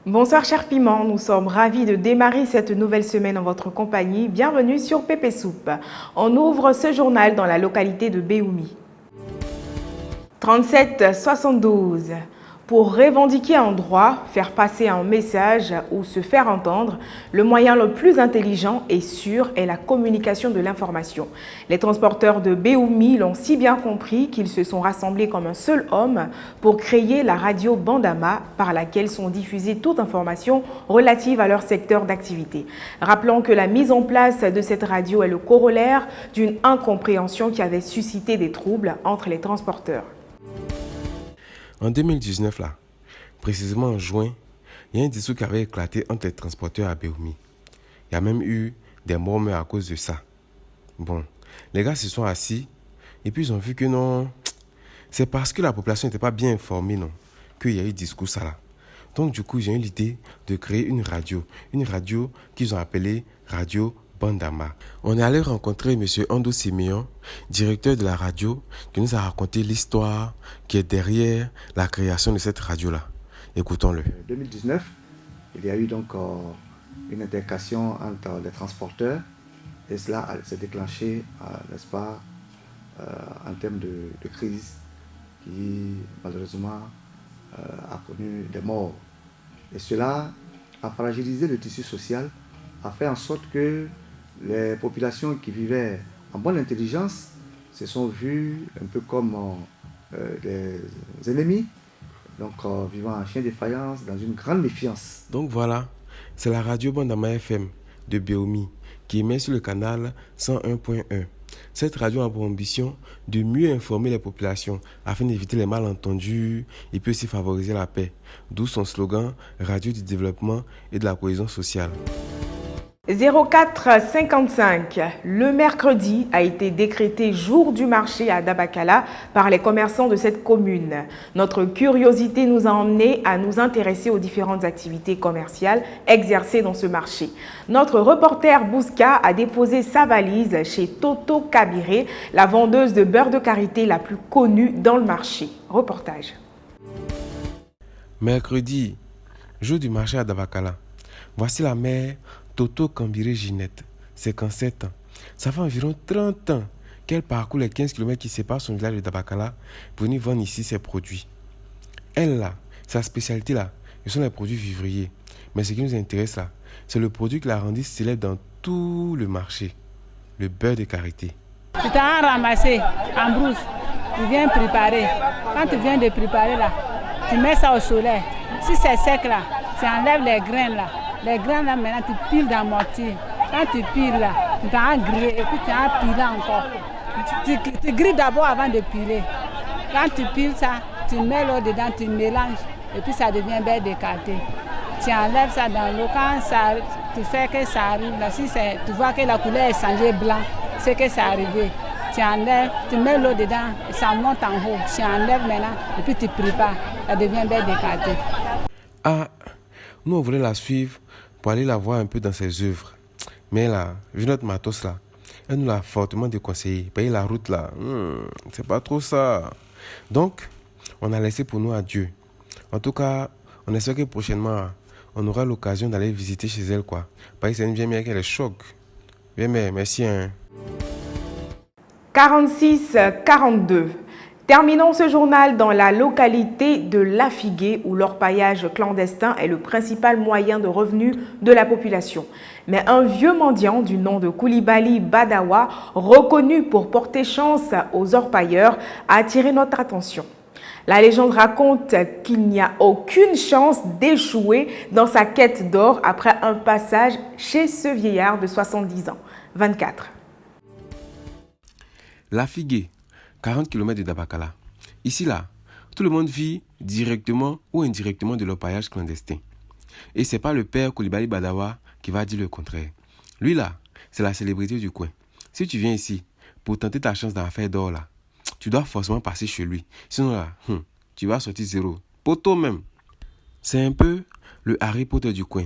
Bonsoir chers piments, nous sommes ravis de démarrer cette nouvelle semaine en votre compagnie. Bienvenue sur Pépé Soupe. On ouvre ce journal dans la localité de Béoumi. 37-72. Pour revendiquer un droit, faire passer un message ou se faire entendre, le moyen le plus intelligent et sûr est la communication de l'information. Les transporteurs de Béoumi l'ont si bien compris qu'ils se sont rassemblés comme un seul homme pour créer la radio Bandama par laquelle sont diffusées toutes informations relatives à leur secteur d'activité. Rappelons que la mise en place de cette radio est le corollaire d'une incompréhension qui avait suscité des troubles entre les transporteurs. En 2019, là, précisément en juin, il y a un dispute qui avait éclaté entre les transporteurs à Béoumi. Il y a même eu des morts à cause de ça. Bon, les gars se sont assis et puis ils ont vu que non, c'est parce que la population n'était pas bien informée, non, qu'il y a eu discours ça là. Donc du coup, j'ai eu l'idée de créer une radio qu'ils ont appelée Radio Bandama. On est allé rencontrer M. Ando Siméon, directeur de la radio, qui nous a raconté l'histoire qui est derrière la création de cette radio-là. Écoutons-le. En 2019, il y a eu donc une intercation entre les transporteurs et cela s'est déclenché, n'est-ce pas, en termes de crise qui malheureusement a connu des morts. Et cela a fragilisé le tissu social, a fait en sorte que les populations qui vivaient en bonne intelligence se sont vues un peu comme des ennemis, donc vivant en chien de faïence, dans une grande méfiance. Donc voilà, c'est la radio Bandama FM de Béoumi qui émet sur le canal 101.1. Cette radio a pour ambition de mieux informer les populations afin d'éviter les malentendus et puis aussi favoriser la paix, d'où son slogan « Radio du développement et de la cohésion sociale ». 04-55. Le mercredi a été décrété jour du marché à Dabakala par les commerçants de cette commune. Notre curiosité nous a emmenés à nous intéresser aux différentes activités commerciales exercées dans ce marché. Notre reporter Bouska a déposé sa valise chez Toto Kabiré, la vendeuse de beurre de karité la plus connue dans le marché. Reportage. Mercredi, jour du marché à Dabakala. Voici la mère Toto Kambiré Ginette, 57 ans. Ça fait environ 30 ans qu'elle parcourt les 15 km qui séparent son village de Dabakala pour venir vendre ici ses produits. Elle, là, sa spécialité, là, ce sont les produits vivriers. Mais ce qui nous intéresse, là, c'est le produit qui l'a rendu célèbre dans tout le marché, le beurre de karité. Tu t'as ramassé en brousse, tu viens préparer. Quand tu viens de préparer, là, tu mets ça au soleil. Si c'est sec, là, tu enlèves les graines, là. Les grains là maintenant tu piles dans la mortier. Quand tu piles là, tu t'en grillé et puis tu en pilé encore. Tu grilles d'abord avant de piler. Quand tu piles ça, tu mets l'eau dedans, tu mélanges et puis ça devient beurre de karité. Tu enlèves ça dans l'eau. Quand ça, tu fais que ça arrive là, si tu vois que la couleur est changée blanc, c'est que c'est arrivé. Tu enlèves, tu mets l'eau dedans, et ça monte en haut. Tu enlèves maintenant et puis tu prépares. Ça devient beurre de karité. Ah, nous on voulait la suivre pour aller la voir un peu dans ses œuvres. Mais là, vu notre matos là, elle nous l'a fortement déconseillé. Payer la route là, c'est pas trop ça. Donc, on a laissé pour nous à Dieu. En tout cas, on espère que prochainement, on aura l'occasion d'aller visiter chez elle quoi. Parce que c'est une vieille mère qu'elle est choc. Bien mère, merci hein. 46-42. Terminons ce journal dans la localité de Lafigué où l'orpaillage clandestin est le principal moyen de revenu de la population. Mais un vieux mendiant du nom de Koulibaly Badawa, reconnu pour porter chance aux orpailleurs, a attiré notre attention. La légende raconte qu'il n'y a aucune chance d'échouer dans sa quête d'or après un passage chez ce vieillard de 70 ans. 24. Lafigué, 40 km de Dabakala. Ici, là, tout le monde vit directement ou indirectement de l'orpaillage clandestin. Et c'est pas le père Koulibaly Badawa qui va dire le contraire. Lui, là, c'est la célébrité du coin. Si tu viens ici pour tenter ta chance dans l'affaire d'or, là, tu dois forcément passer chez lui. Sinon, là, tu vas sortir zéro. Poteau même. C'est un peu le Harry Potter du coin.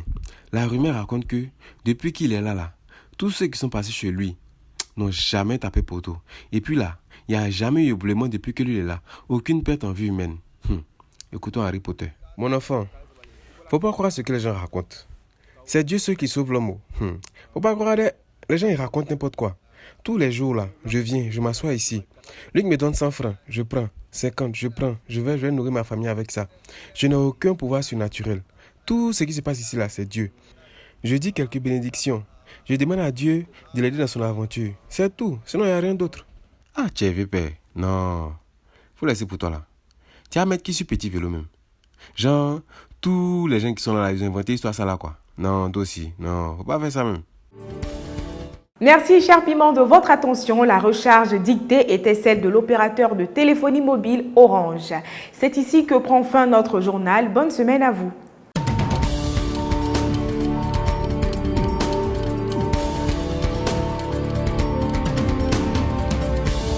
La rumeur raconte que, depuis qu'il est là, tous ceux qui sont passés chez lui n'ont jamais tapé poteau. Et puis là, il n'y a jamais eu éboulement depuis que lui est là. Aucune perte en vie humaine. Écoutons Harry Potter. Mon enfant, Faut pas croire ce que les gens racontent. C'est Dieu ceux qui sauvent l'homme. Faut pas croire, les gens ils racontent n'importe quoi. Tous les jours là, je viens, je m'assois ici. Lui me donne 100 francs, je prends. 50, je prends. Je vais nourrir ma famille avec ça. Je n'ai aucun pouvoir surnaturel. Tout ce qui se passe ici là, c'est Dieu. Je dis quelques bénédictions. Je demande à Dieu de l'aider dans son aventure. C'est tout, sinon il n'y a rien d'autre. Ah, tu es vieux père. Non. Faut laisser pour toi là. Tu vas mettre qui sur petit vélo même. Genre, tous les gens qui sont là, ils ont inventé l'histoire ça là quoi. Non, toi aussi. Non, faut pas faire ça même. Merci, cher Piment, de votre attention. La recharge dictée était celle de l'opérateur de téléphonie mobile Orange. C'est ici que prend fin notre journal. Bonne semaine à vous.